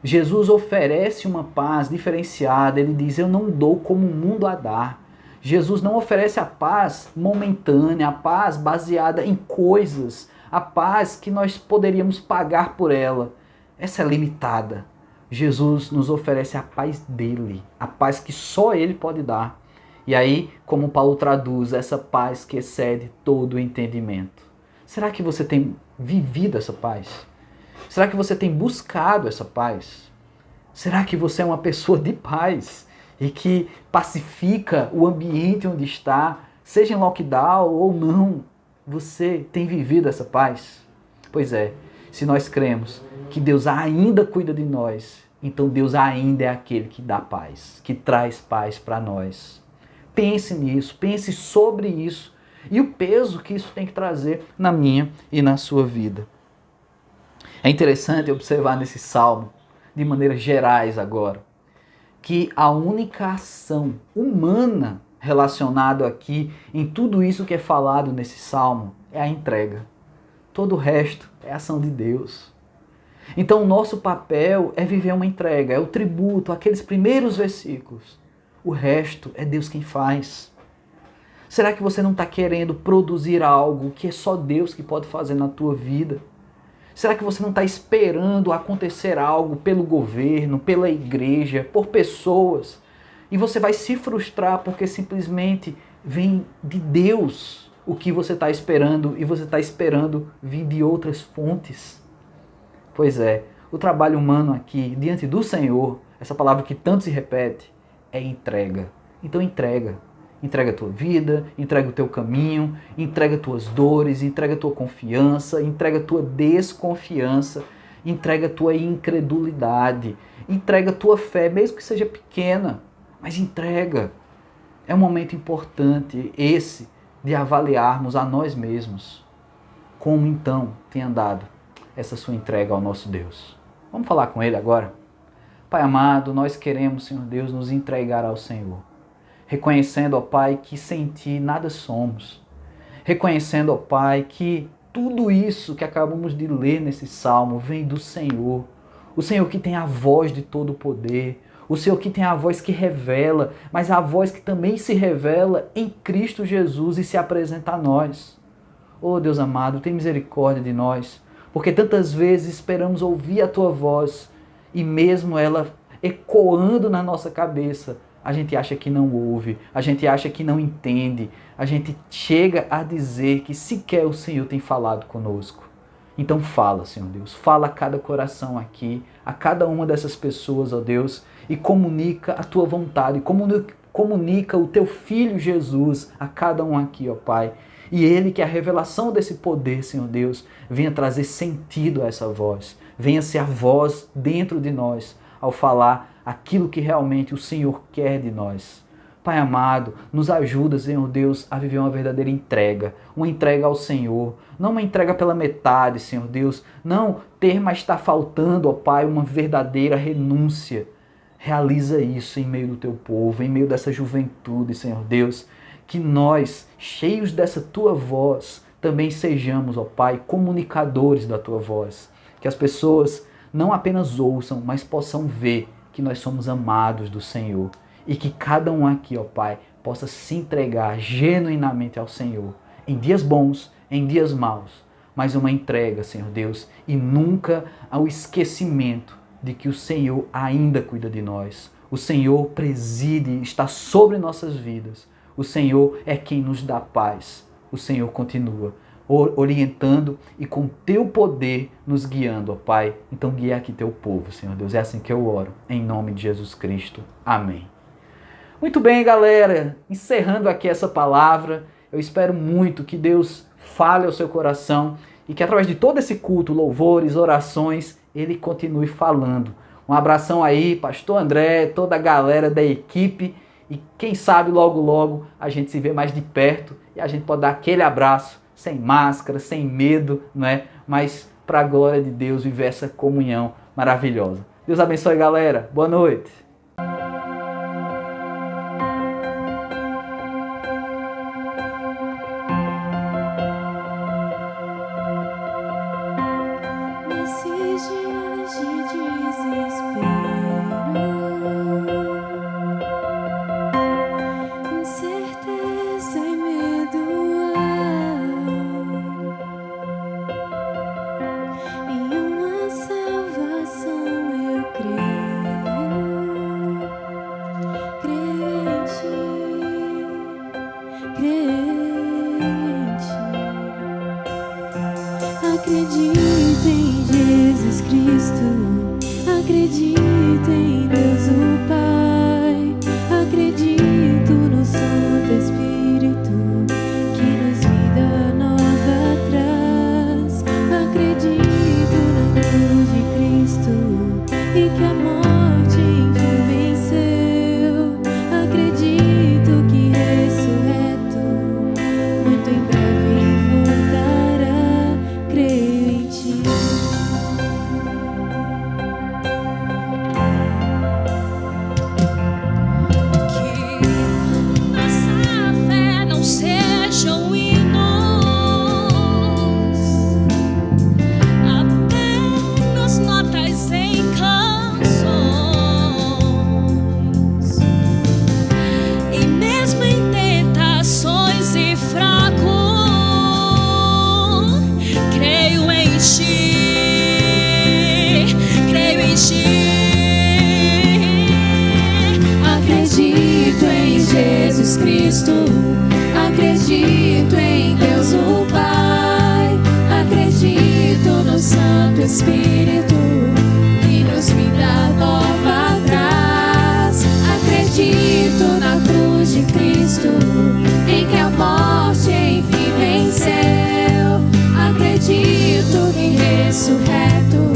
Jesus oferece uma paz diferenciada. Ele diz, eu não dou como o mundo a dá. Jesus não oferece a paz momentânea, a paz baseada em coisas, a paz que nós poderíamos pagar por ela. Essa é limitada. Jesus nos oferece a paz dele, a paz que só ele pode dar. E aí, como Paulo traduz, essa paz que excede todo o entendimento. Será que você tem vivido essa paz? Será que você tem buscado essa paz? Será que você é uma pessoa de paz e que pacifica o ambiente onde está, seja em lockdown ou não? Você tem vivido essa paz? Pois é, se nós cremos que Deus ainda cuida de nós, então Deus ainda é aquele que dá paz, que traz paz para nós. Pense nisso, pense sobre isso e o peso que isso tem que trazer na minha e na sua vida. É interessante observar nesse salmo, de maneiras gerais agora, que a única ação humana relacionada aqui em tudo isso que é falado nesse salmo é a entrega. Todo o resto é ação de Deus. Então o nosso papel é viver uma entrega, é o tributo, aqueles primeiros versículos. O resto é Deus quem faz. Será que você não está querendo produzir algo que é só Deus que pode fazer na tua vida? Será que você não está esperando acontecer algo pelo governo, pela igreja, por pessoas? E você vai se frustrar porque simplesmente vem de Deus o que você está esperando e você está esperando vir de outras fontes. Pois é, o trabalho humano aqui, diante do Senhor, essa palavra que tanto se repete, é entrega. Então entrega. Entrega a tua vida, entrega o teu caminho, entrega tuas dores, entrega a tua confiança, entrega a tua desconfiança, entrega a tua incredulidade, entrega a tua fé, mesmo que seja pequena, mas entrega. É um momento importante esse de avaliarmos a nós mesmos. Como então tem andado essa sua entrega ao nosso Deus? Vamos falar com Ele agora? Pai amado, nós queremos, Senhor Deus, nos entregar ao Senhor. Reconhecendo, ó Pai, que sem Ti nada somos. Reconhecendo, ó Pai, que tudo isso que acabamos de ler nesse salmo vem do Senhor. O Senhor que tem a voz de todo o poder. O Senhor que tem a voz que revela, mas a voz que também se revela em Cristo Jesus e se apresenta a nós. Oh Deus amado, tem misericórdia de nós, porque tantas vezes esperamos ouvir a Tua voz e mesmo ela ecoando na nossa cabeça, a gente acha que não ouve, a gente acha que não entende, a gente chega a dizer que sequer o Senhor tem falado conosco. Então fala, Senhor Deus, fala a cada coração aqui, a cada uma dessas pessoas, ó Deus, e comunica a Tua vontade, comunica o Teu Filho Jesus a cada um aqui, ó Pai. E Ele, que é a revelação desse poder, Senhor Deus, venha trazer sentido a essa voz, venha ser a voz dentro de nós, ao falar aquilo que realmente o Senhor quer de nós. Pai amado, nos ajuda, Senhor Deus, a viver uma verdadeira entrega, uma entrega ao Senhor, não uma entrega pela metade, Senhor Deus, não ter, mas está faltando, ó Pai, uma verdadeira renúncia. Realiza isso em meio do Teu povo, em meio dessa juventude, Senhor Deus, que nós, cheios dessa Tua voz, também sejamos, ó Pai, comunicadores da Tua voz. Que as pessoas não apenas ouçam, mas possam ver que nós somos amados do Senhor. E que cada um aqui, ó Pai, possa se entregar genuinamente ao Senhor. Em dias bons, em dias maus. Mas uma entrega, Senhor Deus, e nunca ao esquecimento de que o Senhor ainda cuida de nós. O Senhor preside, está sobre nossas vidas. O Senhor é quem nos dá paz. O Senhor continua orientando e com teu poder nos guiando, ó Pai. Então guia aqui teu povo, Senhor Deus. É assim que eu oro, em nome de Jesus Cristo. Amém. Muito bem, galera. Encerrando aqui essa palavra, eu espero muito que Deus fale ao seu coração e que através de todo esse culto, louvores, orações, Ele continue falando. Um abração aí, pastor André, toda a galera da equipe e quem sabe logo logo a gente se vê mais de perto e a gente pode dar aquele abraço sem máscara, sem medo, não é? Mas para a glória de Deus viver essa comunhão maravilhosa. Deus abençoe, galera. Boa noite. Nesses dias de desespero, incerteza e medo, em uma salvação eu creio, creio em ti, creio em ti. Acredito em Jesus Cristo, acredito em Deus o Pai, acredito no Santo Espírito que nos vida nova traz, acredito na cruz de Cristo e que a morte enfim venceu, acredito que ressurreto muito em breve voltará, creio em ti. Que nossa fé não sejam hinos, apenas notas em canções, e mesmo em tentações e fraco, creio em ti, creio em ti. Acredito em Jesus Cristo, acredito em Deus o Pai, acredito no Santo Espírito que nos vida nova traz, acredito na cruz de Cristo em que a morte enfim venceu, acredito que ressurreto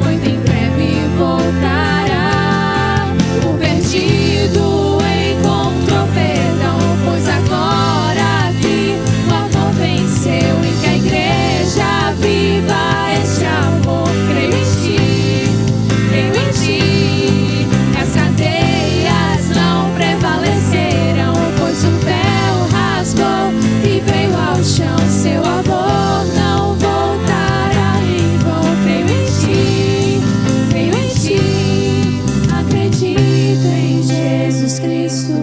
muito em breve voltará, o perdido encontrou perdão, pois agora aqui o amor venceu e que a igreja viva esse amor. Creio em ti, creio em ti, as cadeias não prevaleceram, pois o véu rasgou e veio ao chão, seu amor não voltará em vão. Creio em ti, creio em ti, acredito em Jesus Cristo,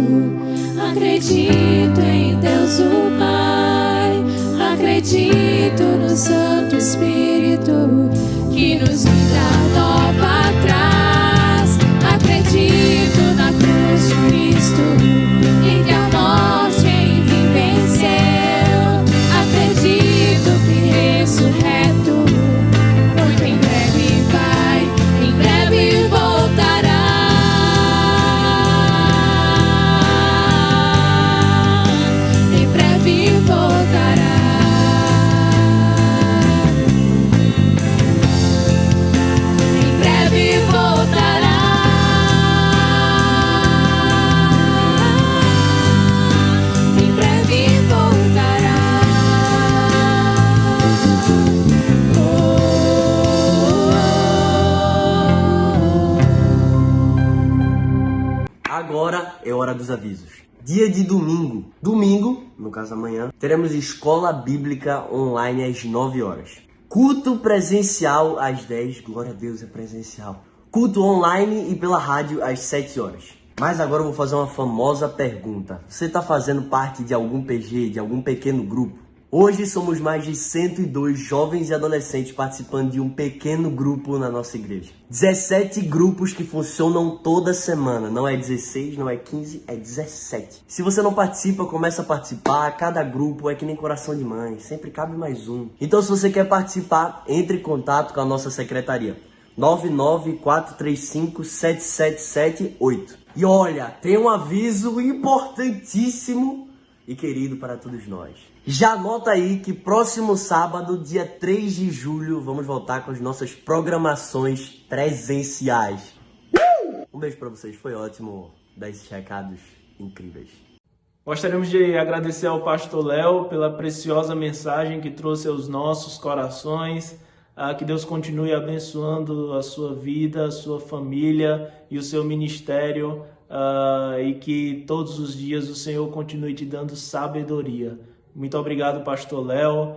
acredito em Deus o Pai, acredito no Santo Espírito que nos vida nova traz, acredito na cruz de Cristo em que a morte enfim venceu, acredito que ressurreto muito em breve vai, em breve voltará, em breve voltará, em breve voltará, em breve voltará. Agora é hora dos avisos. dia de domingo. Domingo, no caso amanhã, teremos escola bíblica online às 9 horas. Culto presencial às 10, glória a Deus, é presencial. Culto online e pela rádio às 7 horas. Mas agora eu vou fazer uma famosa pergunta. Você está fazendo parte de algum PG, de algum pequeno grupo? Hoje somos mais de 102 jovens e adolescentes participando de um pequeno grupo na nossa igreja. 17 grupos que funcionam toda semana. Não é 16, não é 15, é 17. Se você não participa, começa a participar. Cada grupo é que nem coração de mãe. Sempre cabe mais um. Então, se você quer participar, entre em contato com a nossa secretaria. 994357778. E olha, tem um aviso importantíssimo e querido para todos nós. Já anota aí que próximo sábado, dia 3 de julho, vamos voltar com as nossas programações presenciais. Um beijo para vocês, foi ótimo dar esses recados incríveis. Gostaríamos de agradecer ao pastor Léo pela preciosa mensagem que trouxe aos nossos corações. Que Deus continue abençoando a sua vida, a sua família e o seu ministério, e que todos os dias o Senhor continue te dando sabedoria. Muito obrigado, pastor Léo,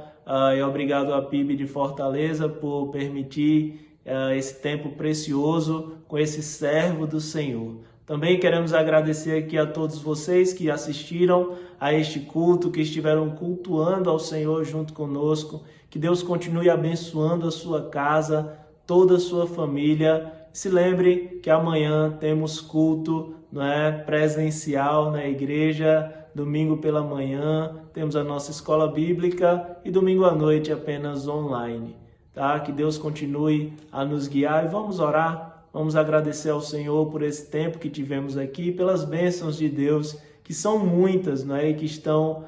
e obrigado à PIB de Fortaleza por permitir esse tempo precioso com esse servo do Senhor. Também queremos agradecer aqui a todos vocês que assistiram a este culto, que estiveram cultuando ao Senhor junto conosco. Que Deus continue abençoando a sua casa, toda a sua família. Se lembre que amanhã temos culto, não é, presencial na igreja, domingo pela manhã, temos a nossa escola bíblica e domingo à noite apenas online. Tá? Que Deus continue a nos guiar e vamos orar. Vamos agradecer ao Senhor por esse tempo que tivemos aqui, pelas bênçãos de Deus, que são muitas, não é? E que estão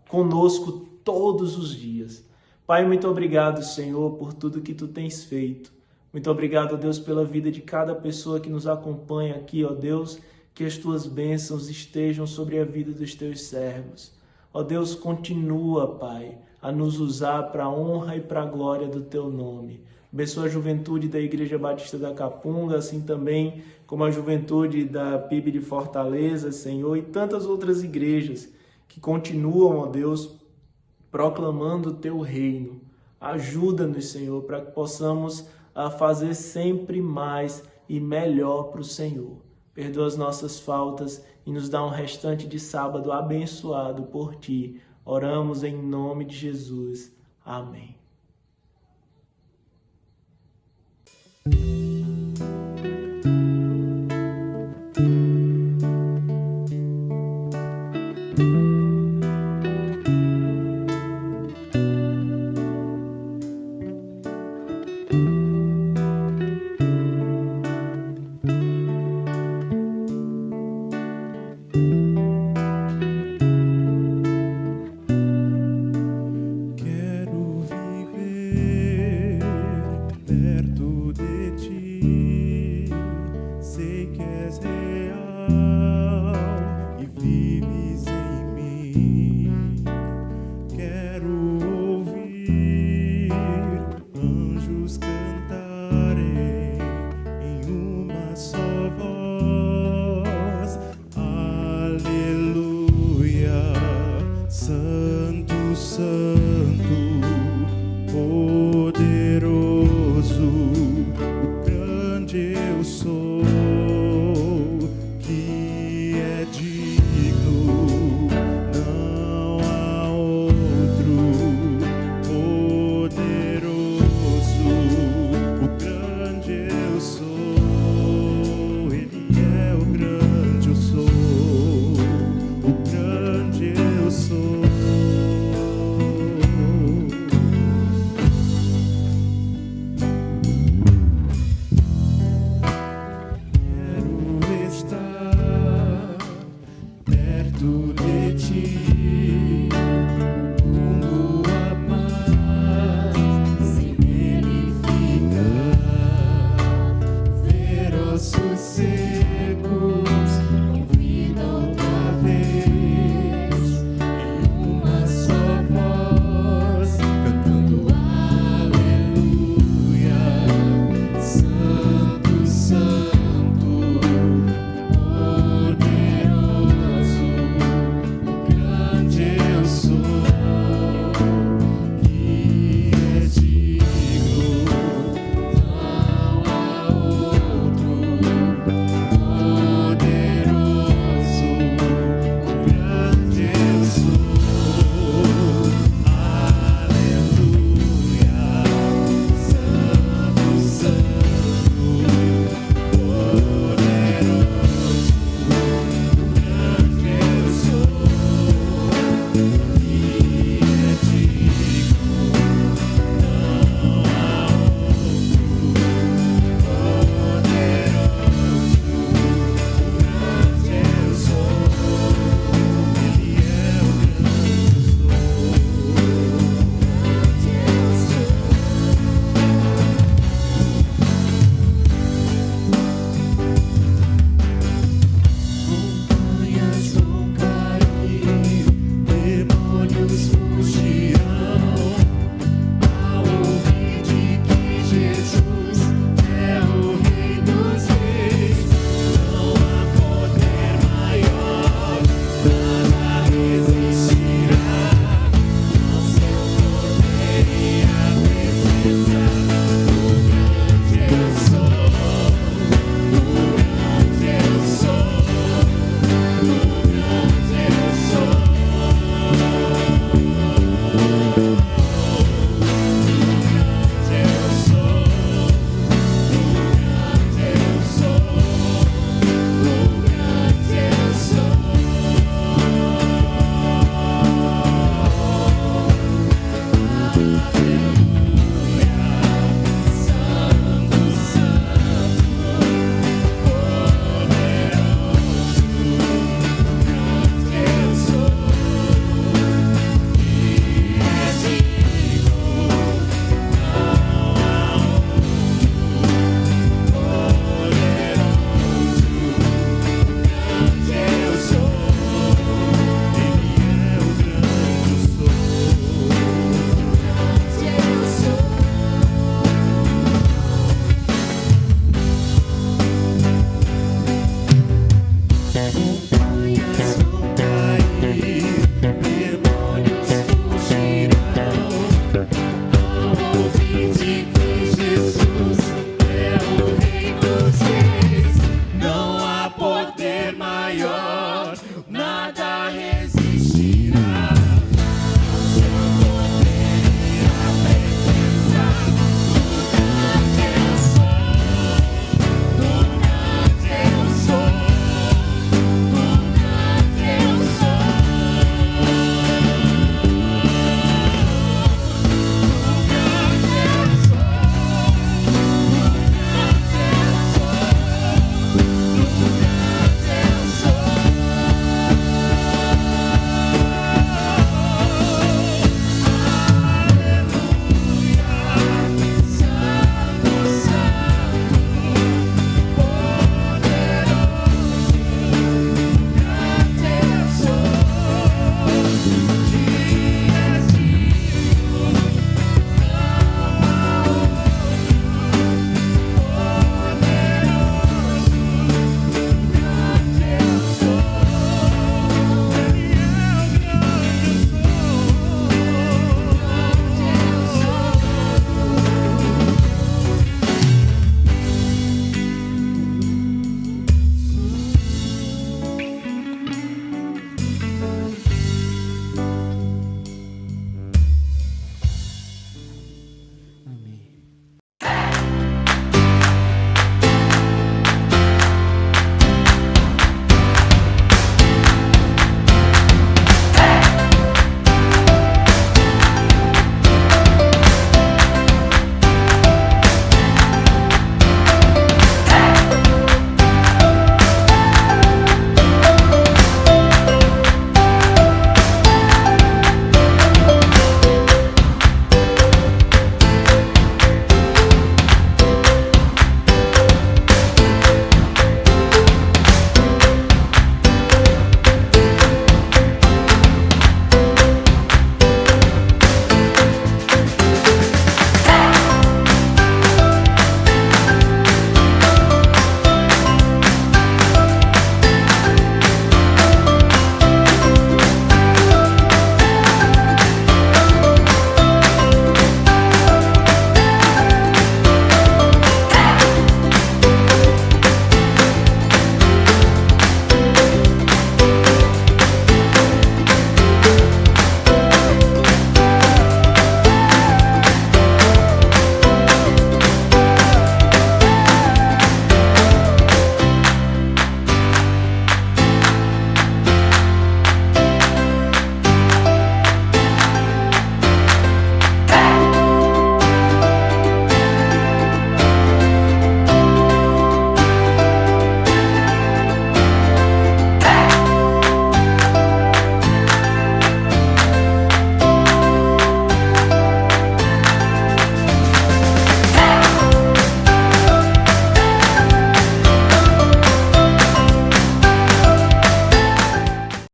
conosco todos os dias. Pai, muito obrigado, Senhor, por tudo que Tu tens feito. Muito obrigado, Deus, pela vida de cada pessoa que nos acompanha aqui, ó Deus, que as Tuas bênçãos estejam sobre a vida dos Teus servos. Ó Deus, continua, Pai, a nos usar para a honra e para a glória do Teu nome. Abençoa a juventude da Igreja Batista da Capunga, assim também como a juventude da PIB de Fortaleza, Senhor, e tantas outras igrejas que continuam, ó Deus, proclamando o Teu reino. Ajuda-nos, Senhor, para que possamos fazer sempre mais e melhor para o Senhor. Perdoa as nossas faltas e nos dá um restante de sábado abençoado por Ti. Oramos em nome de Jesus. Amém.